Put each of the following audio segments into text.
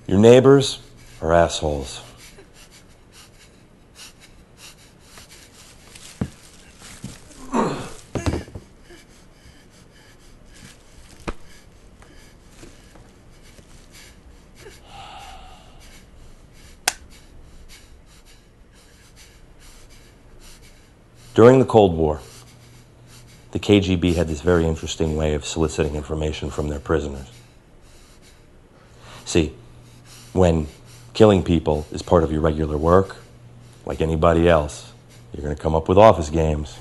Your neighbors are assholes. During the Cold War, the KGB had this very interesting way of soliciting information from their prisoners. See, when killing people is part of your regular work, like anybody else, you're going to come up with office games.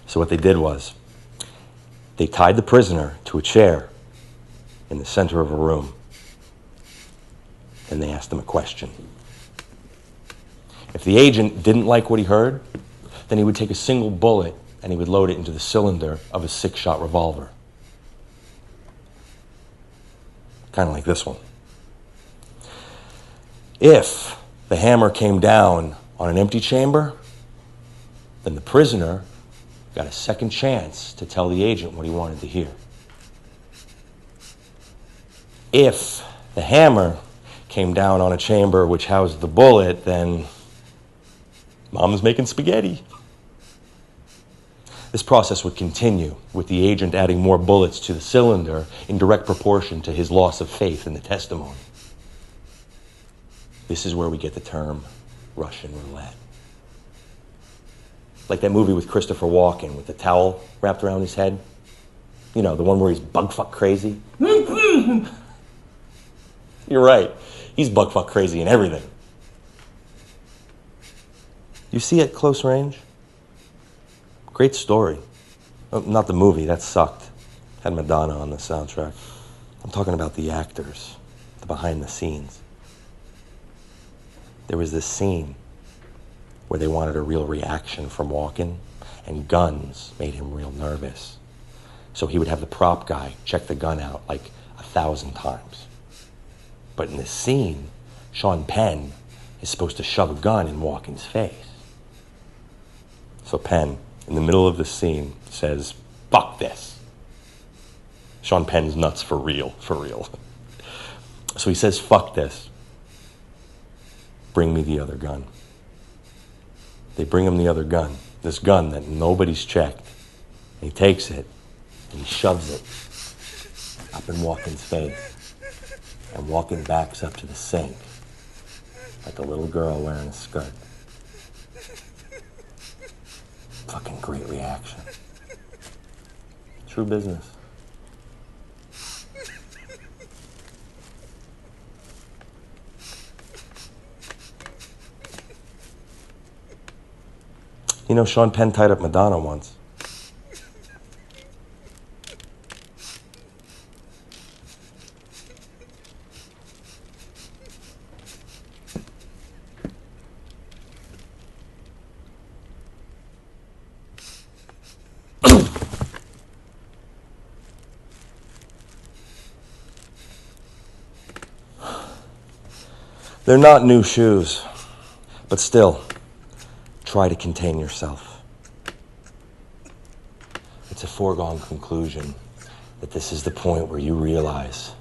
So what they did was, they tied the prisoner to a chair in the center of a room, and they asked him a question. If the agent didn't like what he heard, then he would take a single bullet and he would load it into the cylinder of a 6-shot revolver. Kind of like this one. If the hammer came down on an empty chamber, then the prisoner got a second chance to tell the agent what he wanted to hear. If the hammer came down on a chamber which housed the bullet, then Mom's making spaghetti. This process would continue, with the agent adding more bullets to the cylinder in direct proportion to his loss of faith in the testimony. This is where we get the term Russian roulette. Like that movie with Christopher Walken with the towel wrapped around his head. You know, the one where he's bugfuck crazy. You're right. He's bugfuck crazy in everything. You see at close range? Great story. Oh, not the movie, that sucked. Had Madonna on the soundtrack. I'm talking about the actors, the behind the scenes. There was this scene where they wanted a real reaction from Walken, and guns made him real nervous. So he would have the prop guy check the gun out like 1,000 times. But in this scene, Sean Penn is supposed to shove a gun in Walken's face. So Penn, in the middle of the scene, says, "Fuck this." Sean Penn's nuts for real, for real. So he says, "Fuck this. Bring me the other gun." They bring him the other gun, this gun that nobody's checked. And he takes it, and he shoves it up in Walken's face. And Walken backs up to the sink, like a little girl wearing a skirt. Fucking great reaction. True business. You know, Sean Penn tied up Madonna once. They're not new shoes, but still, try to contain yourself. It's a foregone conclusion that this is the point where you realize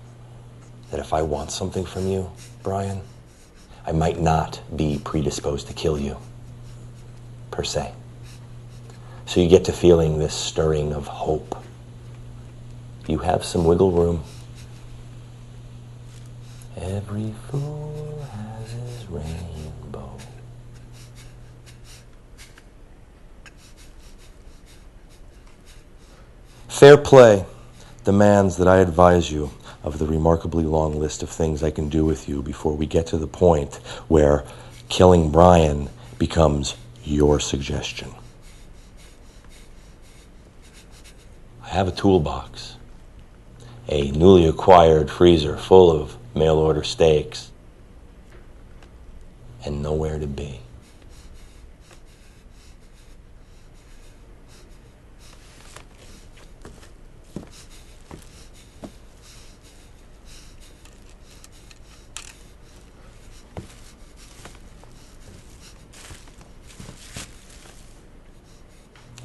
that if I want something from you, Brian, I might not be predisposed to kill you, per se. So you get to feeling this stirring of hope. You have some wiggle room. Every fool has his rainbow. Fair play demands that I advise you of the remarkably long list of things I can do with you before we get to the point where killing Brian becomes your suggestion. I have a toolbox, a newly acquired freezer full of mail-order steaks, and nowhere to be.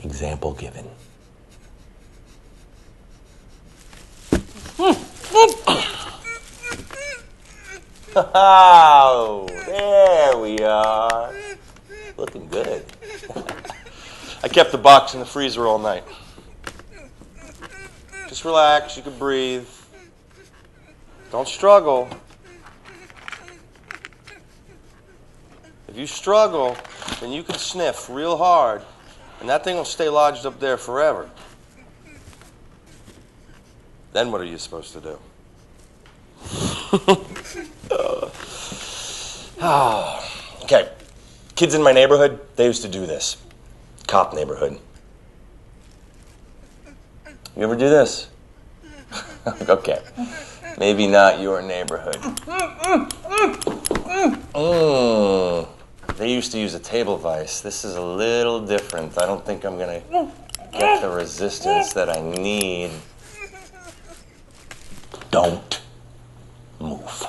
Example given. Oh, there we are. Looking good. I kept the box in the freezer all night. Just relax, you can breathe. Don't struggle. If you struggle, then you can sniff real hard, and that thing will stay lodged up there forever. Then what are you supposed to do? Okay. Kids in my neighborhood, they used to do this. Cop neighborhood. You ever do this? Okay. Maybe not your neighborhood. They used to use a table vise. This is a little different. I don't think I'm going to get the resistance that I need. Don't move.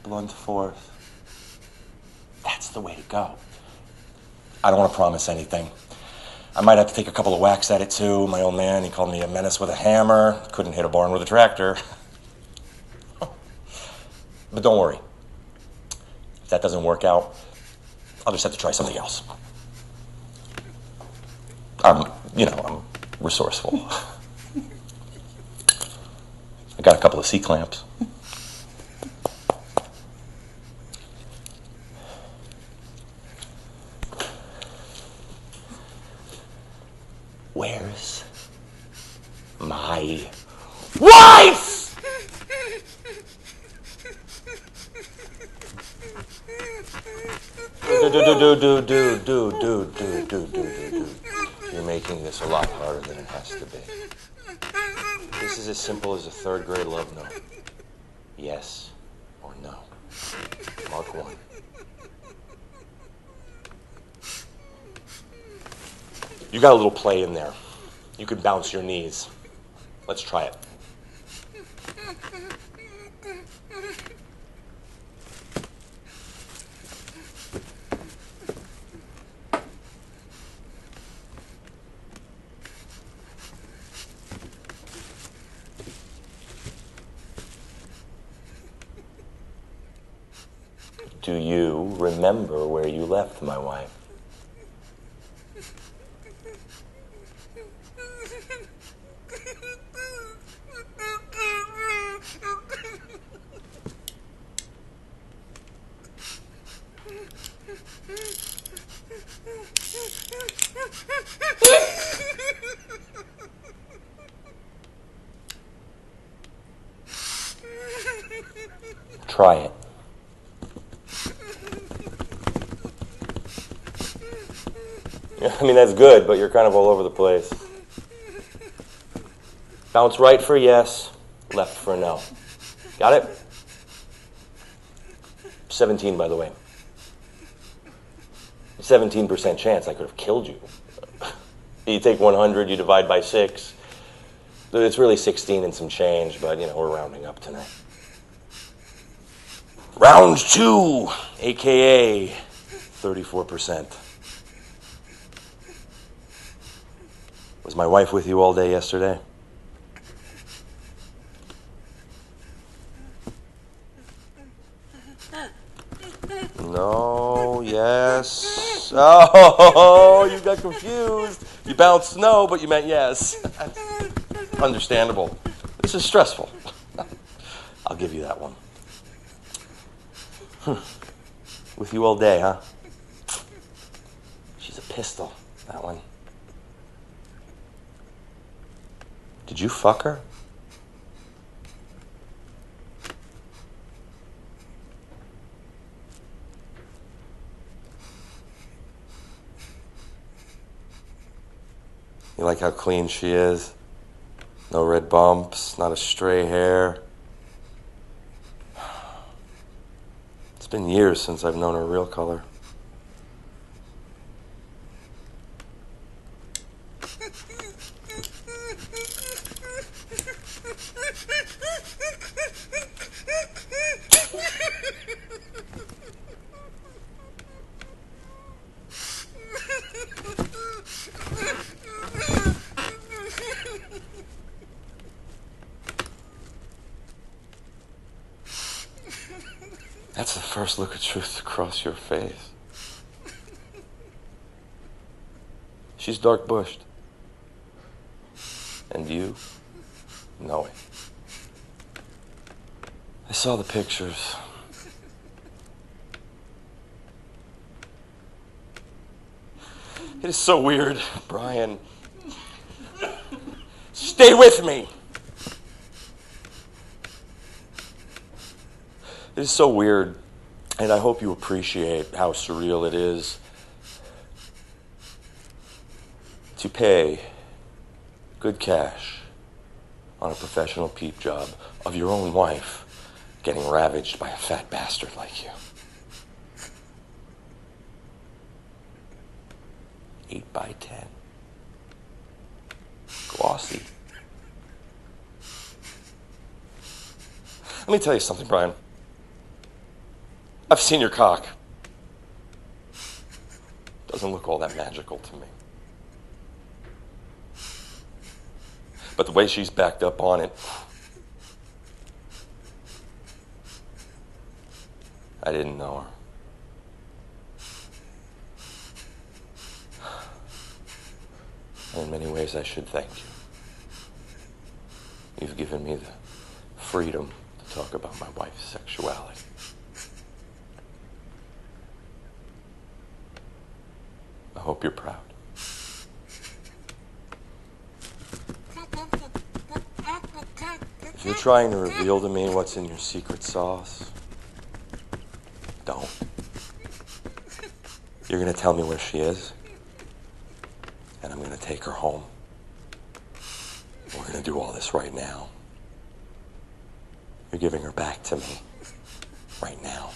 Blunt force. That's the way to go. I don't want to promise anything. I might have to take a couple of whacks at it too. My old man, he called me a menace with a hammer. Couldn't hit a barn with a tractor. But don't worry. If that doesn't work out, I'll just have to try something else. I'm resourceful. I got a couple of C-clamps. Where's my wife? Dude. You're making this a lot harder than it has to be. This is as simple as a third grade love note. Yes or no. Mark one. You got a little play in there. You can bounce your knees. Let's try it. Do you remember where you left my wife? Try it. I mean, that's good, but you're kind of all over the place. Bounce right for yes, left for no. Got it? 17, by the way. 17% chance I could have killed you. You take 100, you divide by 6. It's really 16 and some change, but, we're rounding up tonight. Round 2, a.k.a. 34%. Was my wife with you all day yesterday? No, yes. Oh, you got confused. You bounced no, but you meant yes. Understandable. This is stressful. I'll give you that one. With you all day, huh? She's a pistol, that one. Did you fuck her? You like how clean she is? No red bumps, not a stray hair. It's been years since I've known her real color. first look of truth across your face. She's dark bushed. And you know it. I saw the pictures. It is so weird, Brian. Stay with me. It is so weird, and I hope you appreciate how surreal it is to pay good cash on a professional peep job of your own wife getting ravaged by a fat bastard like you. 8x10. Glossy. Let me tell you something, Brian. I've seen your cock. Doesn't look all that magical to me. But the way she's backed up on it, I didn't know her. And in many ways, I should thank you. You've given me the freedom to talk about my wife's sexuality. I hope you're proud. If you're trying to reveal to me what's in your secret sauce, don't. You're going to tell me where she is, and I'm going to take her home. We're going to do all this right now. You're giving her back to me right now.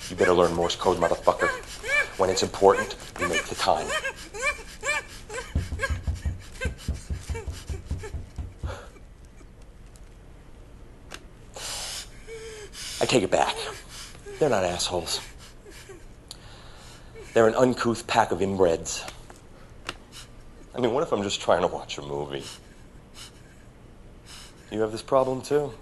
You better learn Morse code, motherfucker. When it's important, you make the time. I take it back. They're not assholes. They're an uncouth pack of inbreds. I mean, what if I'm just trying to watch a movie? You have this problem too?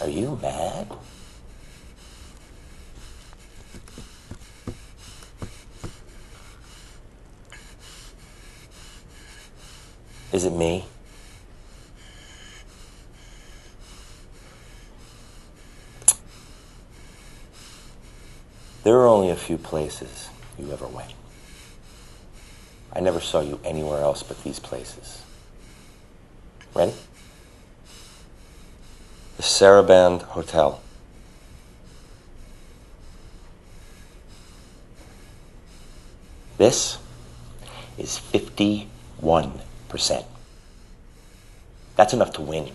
Are you mad? Is it me? There are only a few places you ever went. I never saw you anywhere else but these places. Ready? The Saraband Hotel. This is 51%. That's enough to win.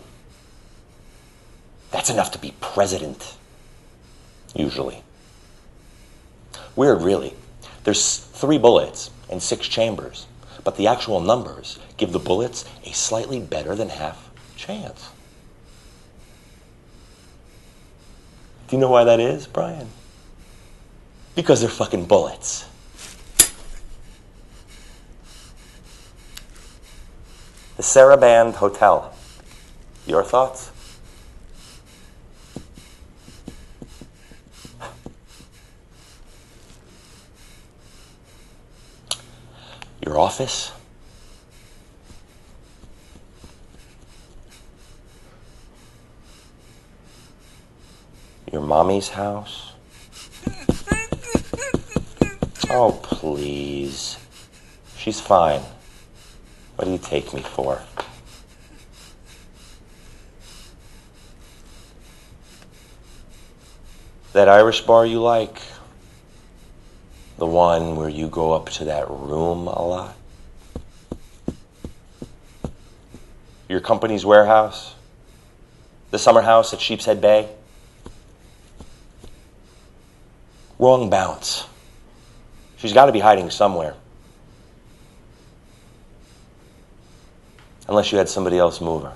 That's enough to be president. Usually. Weird, really. There's 3 bullets and 6 chambers, but the actual numbers give the bullets a slightly better than half chance. Do you know why that is, Brian? Because they're fucking bullets. The Saraband Hotel. Your thoughts? Your office? Your mommy's house? Oh, please. She's fine. What do you take me for? That Irish bar you like? The one where you go up to that room a lot? Your company's warehouse? The summer house at Sheepshead Bay? Wrong bounce. She's got to be hiding somewhere. Unless you had somebody else move her.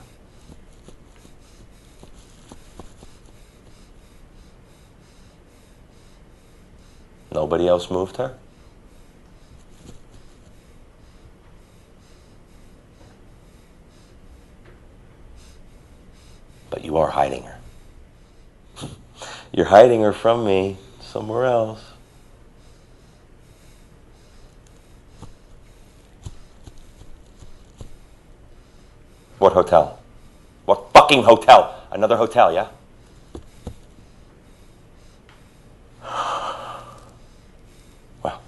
Nobody else moved her? But you are hiding her. You're hiding her from me somewhere else. What hotel? What fucking hotel? Another hotel, yeah? Well,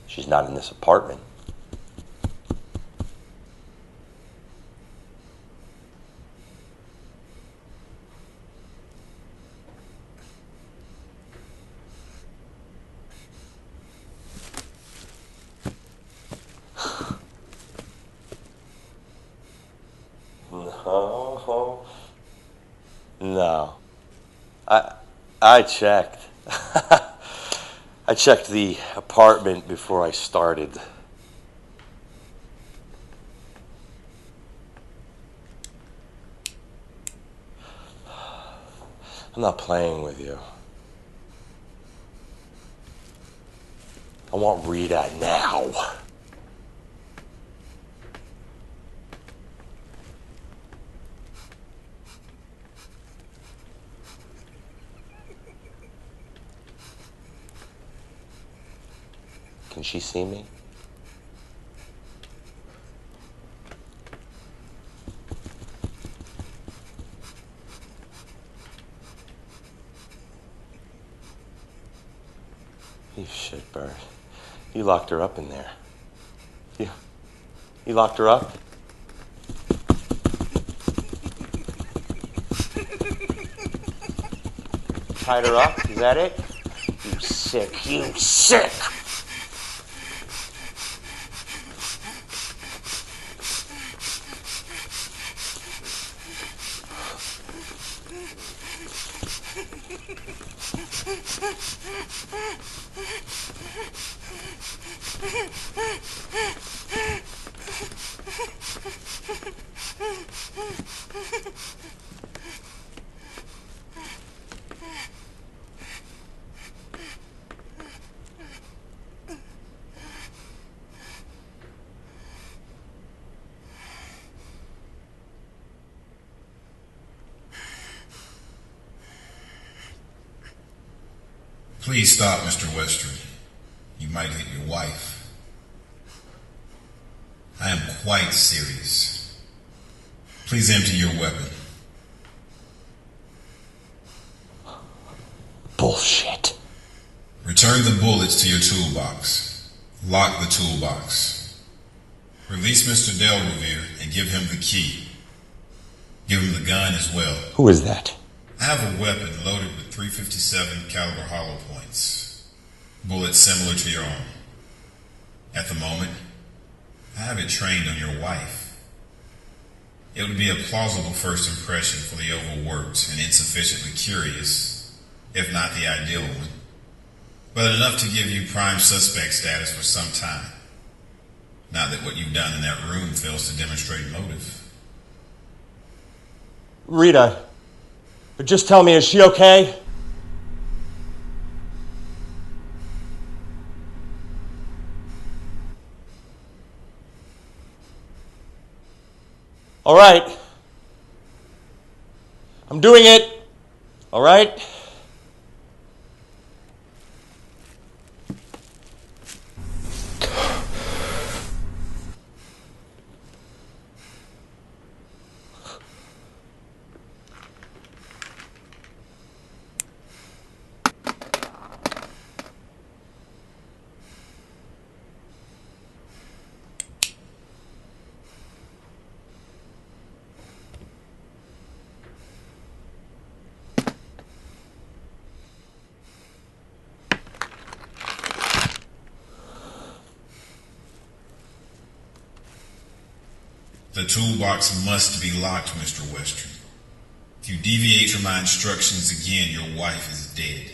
she's not in this apartment. No. I checked. I checked the apartment before I started. I'm not playing with you. I want Rita now. Can she see me? You shitbird. You locked her up in there. You locked her up? Tied her up? Is that it? You sick. You sick! Please stop, Mr. Westry. You might hit your wife. I am quite serious. Please empty your weapon. Bullshit. Return the bullets to your toolbox. Lock the toolbox. Release Mr. Del Revere and give him the key. Give him the gun as well. Who is that? I have a weapon loaded with .357 caliber hollow points. Bullets similar to your own. At the moment, I have it trained on your wife. It would be a plausible first impression for the overworked and insufficiently curious, if not the ideal one, but enough to give you prime suspect status for some time. Not that what you've done in that room fails to demonstrate motive. Rita, just tell me, is she okay? All right. I'm doing it. All right? The toolbox must be locked, Mr. Westry. If you deviate from my instructions again, your wife is dead.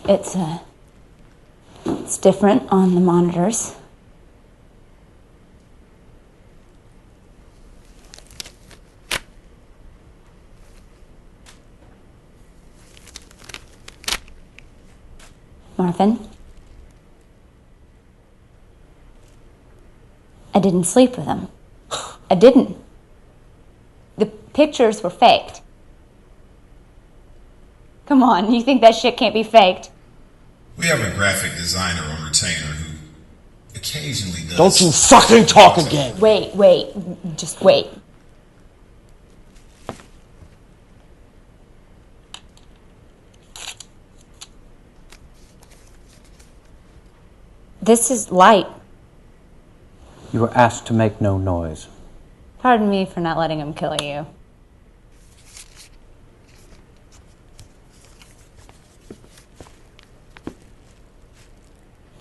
It's different on the monitors. Marvin, I didn't sleep with him. I didn't. The pictures were faked. Come on, you think that shit can't be faked? We have a graphic designer on retainer who occasionally does... Don't you fucking talk again! Wait, just wait. This is light. You were asked to make no noise. Pardon me for not letting him kill you.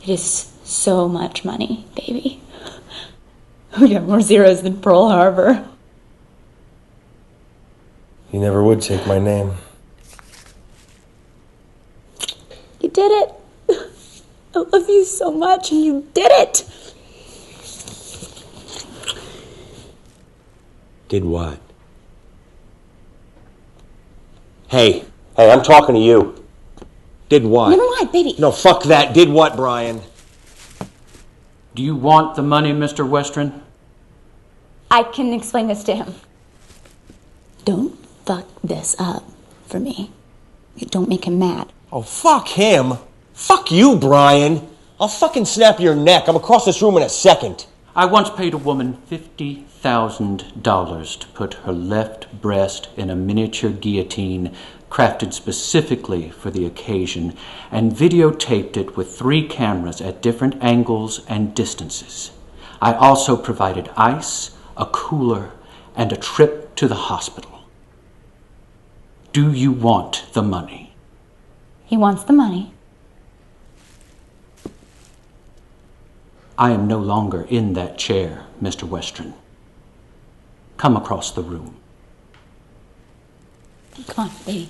It is so much money, baby. We got more zeros than Pearl Harbor. You never would take my name. You did it. I love you so much, and you did it. Did what? Hey, I'm talking to you. Did what? Never mind, baby. No, fuck that. Did what, Brian? Do you want the money, Mr. Western? I can explain this to him. Don't fuck this up for me. Don't make him mad. Oh, fuck him. Fuck you, Brian. I'll fucking snap your neck. I'm across this room in a second. I once paid a woman $50,000 to put her left breast in a miniature guillotine crafted specifically for the occasion and videotaped it with 3 cameras at different angles and distances. I also provided ice, a cooler, and a trip to the hospital. Do you want the money? He wants the money. I am no longer in that chair, Mr. Western. Come across the room. Come on, baby.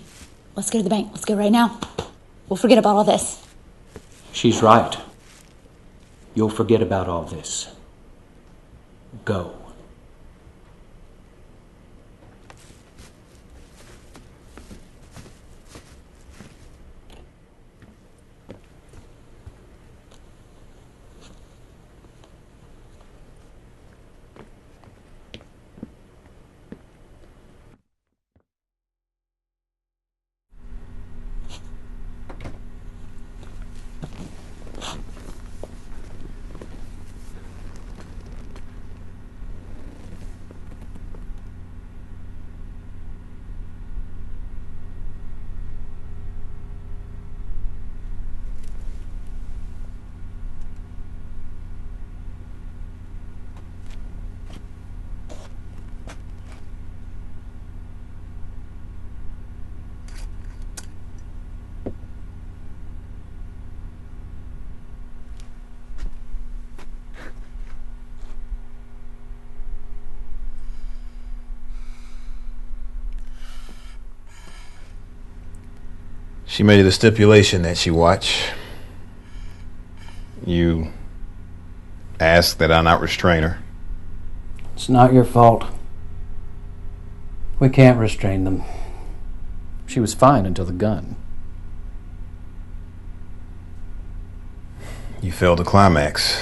Let's go to the bank. Let's go right now. We'll forget about all this. She's right. You'll forget about all this. Go. She made a stipulation that she watch. You asked that I not restrain her. It's not your fault. We can't restrain them. She was fine until the gun. You failed to climax.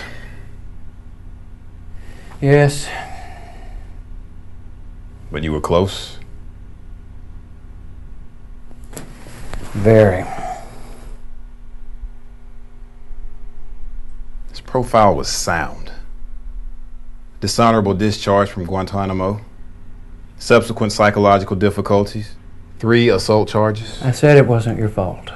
Yes. But you were close. Very. His profile was sound. Dishonorable discharge from Guantanamo. Subsequent psychological difficulties. 3 assault charges. I said it wasn't your fault.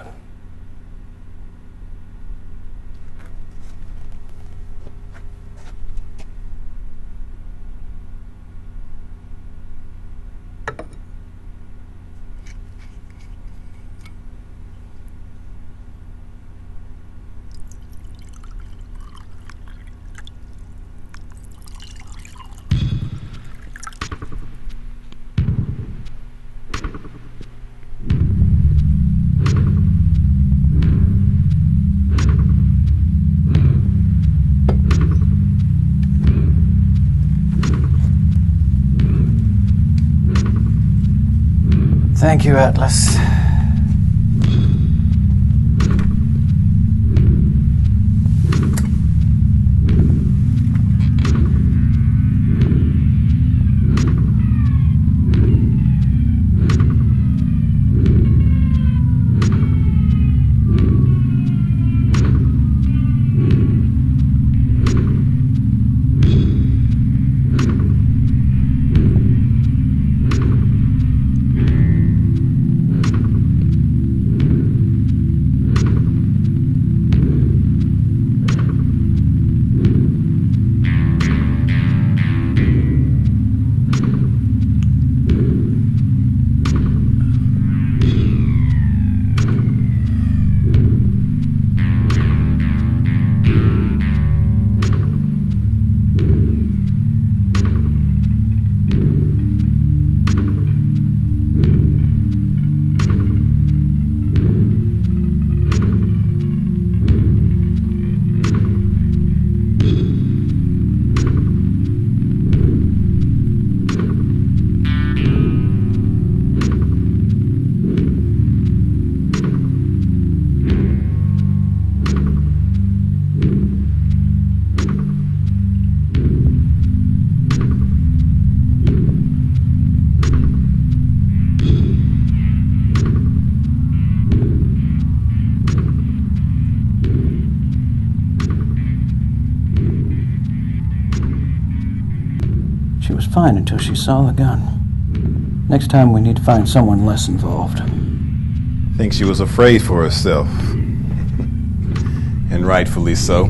Thank you, Atlas. She was fine until she saw the gun. Next time we need to find someone less involved. Think she was afraid for herself. And rightfully so.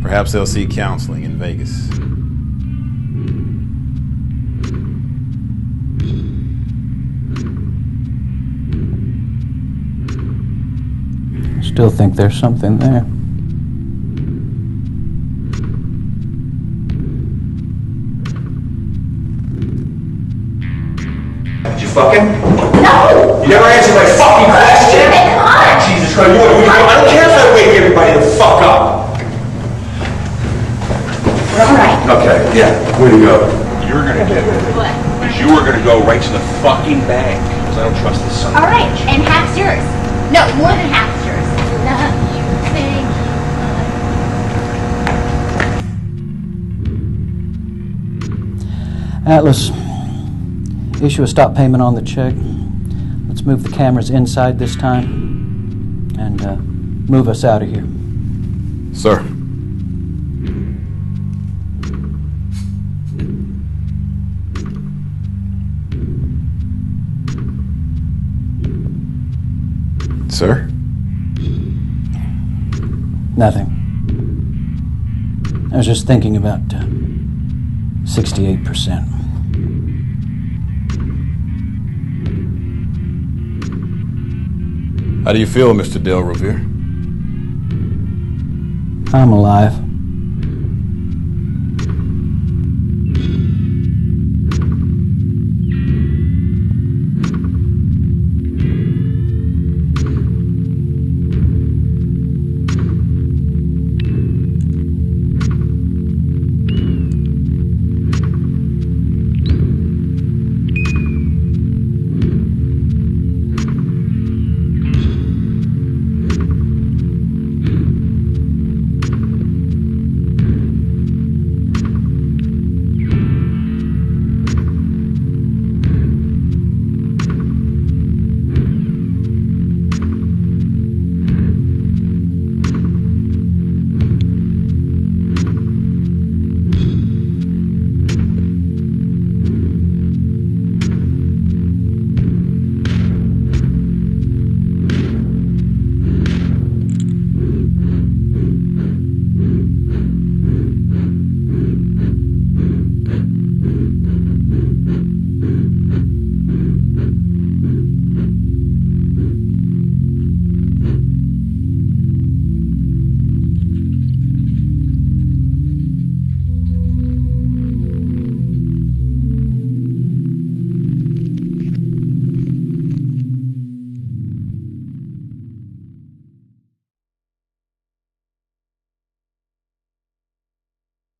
Perhaps they'll seek counseling in Vegas. Still think there's something there. Did you fucking? No! You never answered my fucking question! Hey, come on! Jesus Christ, I don't care if I wake everybody the fuck up! We're all right. Okay, yeah, way to go. You're gonna get it. What? Because you were gonna go right to the fucking bank. Because I don't trust this son of a All right, bitch. and half's yours. No, more than half's yours. Love you, thank you. Atlas, issue a stop payment on the check. Let's move the cameras inside this time and move us out of here. Sir. Sir? Nothing. I was just thinking about 68%. How do you feel, Mr. Del Revere? I'm alive.